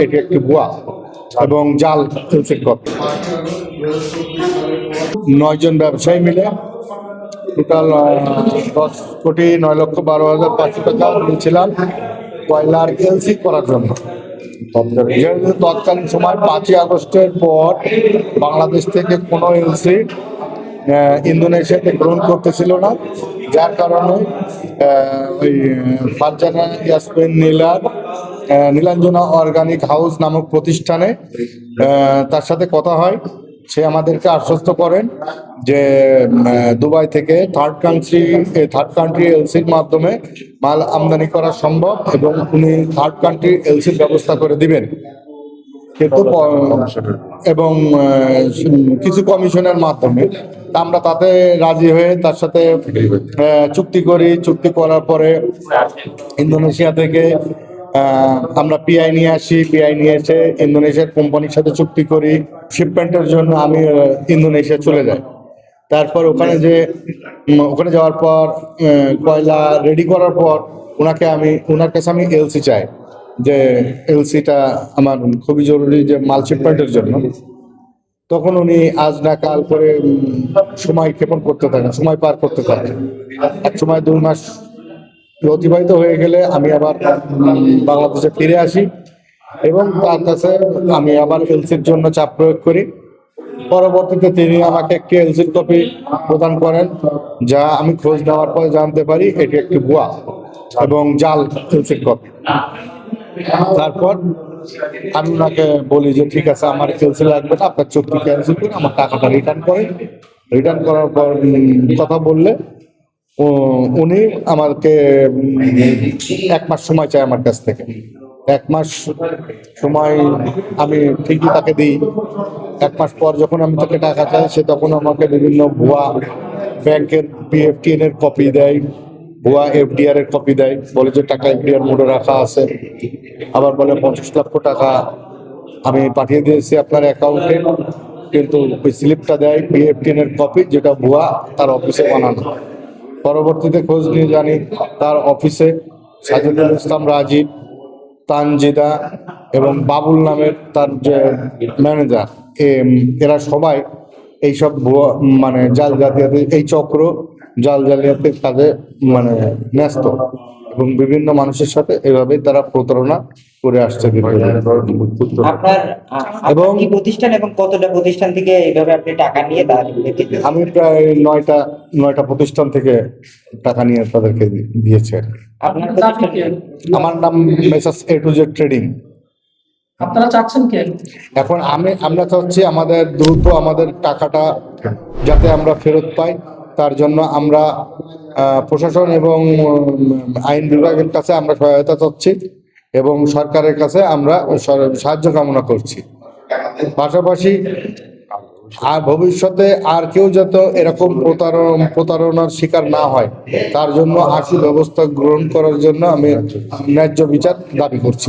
এটি একটি ভুয়া এবং জাল এলসির কপি। 9 জন ব্যবসায়ী মিলে টোটাল 10,09,12,500 টাকা নিয়েছিলাম কয়লার এলসি করার জন্য। যেহেতু তৎকালীন সময় 5ই আগস্টের পর বাংলাদেশ থেকে কোনো এলসি ইন্দোনেশিয়াতে গ্রহণ করতেছিল না, যার কারণে ওই ফারজানা ইয়াসমিন নীলাঞ্জনা অর্গানিক হাউস নামক প্রতিষ্ঠানে তার সাথে কথা হয়। সে আমাদেরকে আশ্বস্ত করেন যে দুবাই থেকে থার্ড কান্ট্রি এলসির মাধ্যমে মাল আমদানি করা সম্ভব এবং উনি থার্ড কান্ট্রি এলসির ব্যবস্থা করে দিবেন, কিন্তু এবং কিছু কমিশনের মাধ্যমে আমরা তাতে রাজি হয়ে তার সাথে চুক্তি করি। চুক্তি করার পরে ইন্দোনেশিয়া থেকে আমরা পিআই নিয়ে আসি। পিআই নিয়ে এসে ইন্দোনেশিয়ার কোম্পানির সাথে চুক্তি করি। শিপমেন্টের জন্য আমি ইন্দোনেশিয়া চলে যাই। তারপর ওখানে যাওয়ার পর কয়লা রেডি করার পর ওনার কাছে আমি এলসি চাই, যে এলসিটা আমার খুবই জরুরি যে মাল শিপমেন্টের জন্য। তখন উনি আজ না কাল করে সময় ক্ষেপণ করতে থাকেন, সময় পার করতে থাকেন। এক সময় 2 মাস অতিবাহিত হয়ে গেলে আমি আবার বাংলাদেশে ফিরে আসি এবং তার কাছে আমি আবার এলসির জন্য চাপ প্রয়োগ করি। পরবর্তীতে তিনি আমাকে একটি এলসির কপি প্রদান করেন, যা আমি খোঁজ নেওয়ার পর জানতে পারি এটি একটি ভুয়া এবং জাল এলসির কপি। তারপর আমি ওনাকে বলি যে ঠিক আছে, আমার এলসি লাগবে না, আপনার চুক্তি ক্যান্সেল করে আমার টাকাটা রিটার্ন করেন। রিটার্ন করার পর কথা বললে উনি আমাকে 1 মাস সময় চায় আমার কাছ থেকে। 1 মাস সময় আমি ঠিকই তাকে দিই। 1 মাস পর যখন আমি তাকে টাকা চাই, সে তখন আমাকে বিভিন্ন ভুয়া ব্যাংকের PFTN এর কপি দেয়, ভুয়া FDR এর কপি দেয়, বলে যে টাকা FDR মোডে রাখা আছে। আবার বলে 50 লক্ষ টাকা আমি পাঠিয়ে দিয়েছি আপনার অ্যাকাউন্টে, কিন্তু ওই স্লিপটা দেয় PFTN এর কপি, যেটা ভুয়া, তার অফিসে বানানো। পরবর্তীতে খোঁজ নিয়ে জানি তার অফিসে সাজিদুল ইসলাম রাজীব, তানজিদা এবং বাবুল নামের তার যে ম্যানেজার, এরা সবাই এইসব ভুয়া জাল জালিয়াতি, এই চক্র জাল জালিয়াতির কাজে ন্যস্ত এবং বিভিন্ন মানুষের সাথে এভাবেই তারা প্রতারণা করে আসছে। এবং প্রতিষ্ঠান এবং কতটা প্রতিষ্ঠান থেকে এইভাবে আপনি টাকা নিয়ে আমি প্রায় 9টা প্রতিষ্ঠান থেকে টাকা নিয়ে তাদেরকে দিয়েছি। আমার নাম messrs A to Z trading. আপনারা চাচ্ছেন কি এখন? আমরা চাচ্ছি আমাদের দ্রুত আমাদের টাকাটা যাতে আমরা ফেরত পাই, তার জন্য আমরা প্রশাসন এবং আইন বিভাগের কাছে আমরা সহায়তা চাচ্ছি এবং সরকারের কাছে আমরা সাহায্য কামনা করছি। পাশাপাশি আর ভবিষ্যতে আর কেউ যাতে এরকম প্রতারণার শিকার না হয়, তার জন্য আশু ব্যবস্থা গ্রহণ করার জন্য আমি ন্যায্য বিচার দাবি করছি।